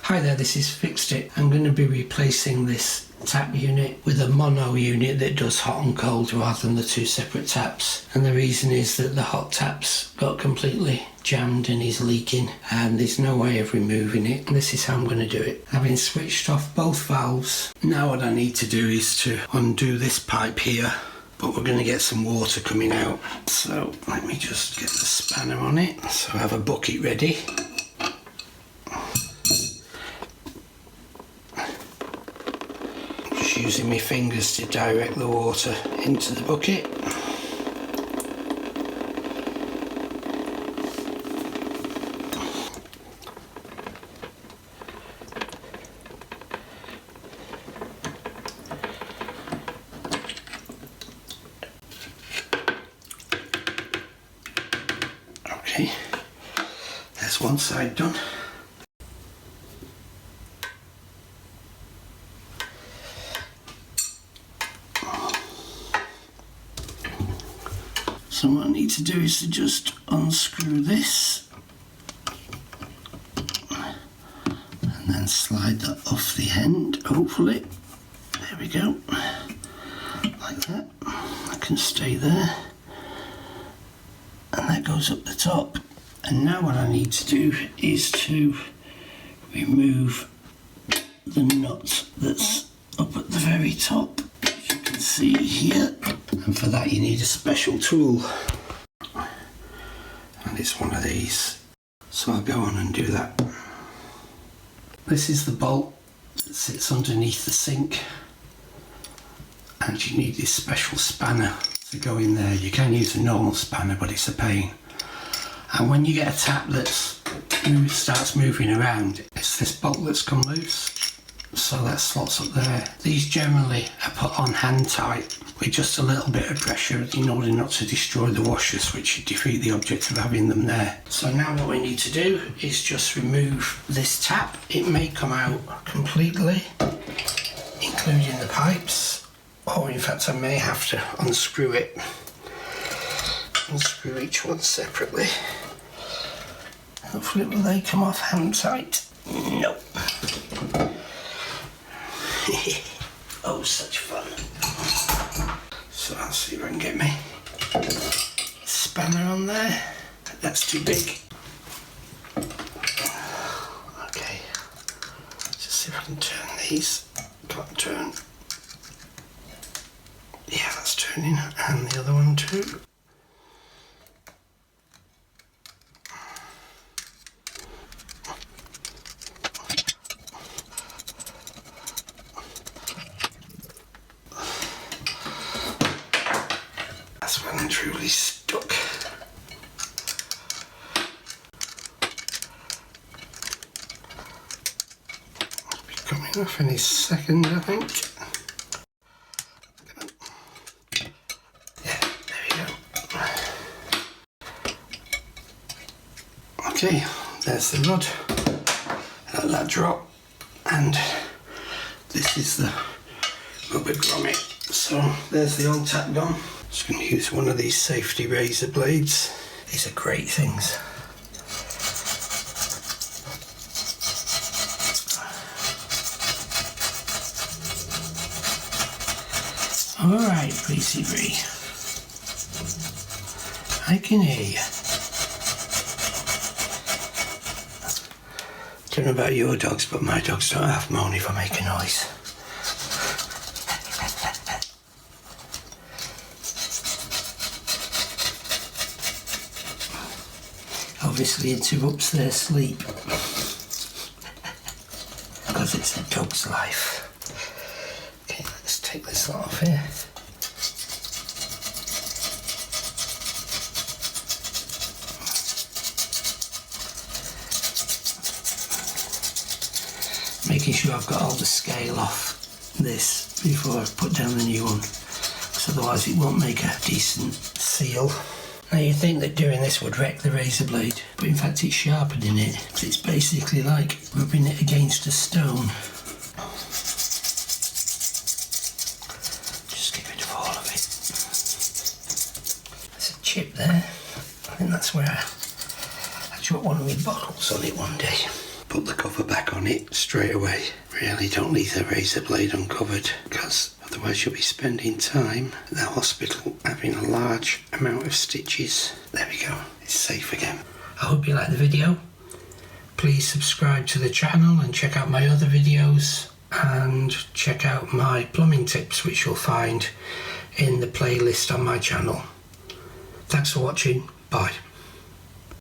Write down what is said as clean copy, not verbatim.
Hi there, this is Fixed It. I'm going to be replacing this tap unit with a mono unit that does hot and cold rather than the two separate taps. And the reason is that the hot tap's got completely jammed and is leaking and there's no way of removing it. And this is how I'm going to do it. Having switched off both valves, now what I need to do is to undo this pipe here, but we're going to get some water coming out. So let me just get the spanner on it. So I have a bucket ready. Just using my fingers to direct the water into the bucket. Okay, there's one side done. So what I need to do is to just unscrew this and then slide that off the end, hopefully. There we go, like that. That can stay there. And that goes up the top. And now what I need to do is to remove the nut that's up at the very top, as you can see here. And for that you need a special tool. And it's one of these. So I'll go on and do that. This is the bolt that sits underneath the sink. And you need this special spanner to go in there. You can use a normal spanner, but it's a pain. And when you get a tap that starts moving around, it's this bolt that's come loose, so that slots up there. These generally are put on hand tight with just a little bit of pressure in order not to destroy the washers, which would defeat the object of having them there. So now what we need to do is just remove this tap. It may come out completely, including the pipes, or in fact I may have to unscrew it. Unscrew each one separately. Hopefully will they come off hand tight? Nope. Oh, such fun. So I'll see if I can get my spanner on there. That's too big. Okay. Just see if I can turn these. Can't turn. Yeah, that's turning. And the other one too. That's when I'm truly stuck. It'll be coming off any second, I think. Yeah, there we go. Okay, there's the rod. Let that drop. And this is the rubber grommet. So there's the old tap gone. Just going to use one of these safety razor blades. These are great things. Alright, Greasy Bree. I can hear you. Don't know about your dogs, but my dogs don't have moan if I make a noise. Obviously interrupts their sleep because it's a dog's life. Okay, let's take this lot off here. Making sure I've got all the scale off this before I put down the new one, because otherwise it won't make a decent seal. Now you'd think that doing this would wreck the razor blade, but in fact it's sharpening it. So it's basically like rubbing it against a stone. Just get rid of all of it. There's a chip there. I think that's where I dropped one of my bottles on it one day. put the cover back on it straight away. Really don't leave the razor blade uncovered, because otherwise you'll be spending time at the hospital having a large amount of stitches. There we go, it's safe again. I hope you liked the video. Please subscribe to the channel and check out my other videos, and check out my plumbing tips, which you'll find in the playlist on my channel. Thanks for watching. Bye.